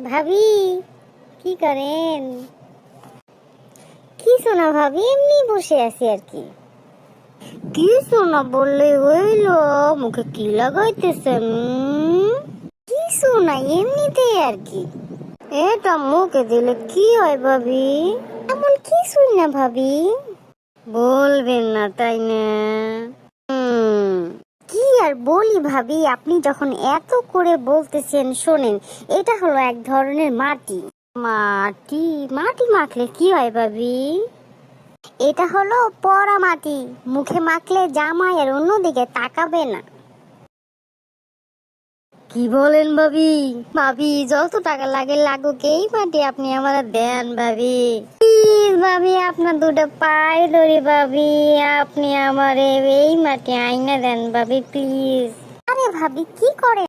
ভাবি কি করেন? কিছু না ভাবি, এমনি বসে আছি আর কি। কিছু না বললে হইল, মুখে কি লাগাইতেছেন? কিছু না, এমনিতেই আর কি। এটা মুখে দিলে কি হয় ভাবি? এমন কিছুই না ভাবি। বলবেন না তাই না? কি আর বলি ভাবি, আপনি যখন এত করে বলতেছেন শোনেন, এটা হলো এক ধরনের মাটি। মাটি? মাটি মাখলে কি হয় ভাবি? এটা হলো পড়া মাটি, মুখে মাখলে জামাই আর অন্যদিকে তাকাবে না। কি বলেন ভাবি? ভাবি যত টাকা লাগে লাগুক, এই মাটি আপনি আমার দেন ভাবি। প্লিজ ভাবি, আপনার দুটো পায়ে ধরি ভাবি, আপনি আমার এই মাটি আইনা দেন ভাবি প্লিজ। আরে ভাবি কি করে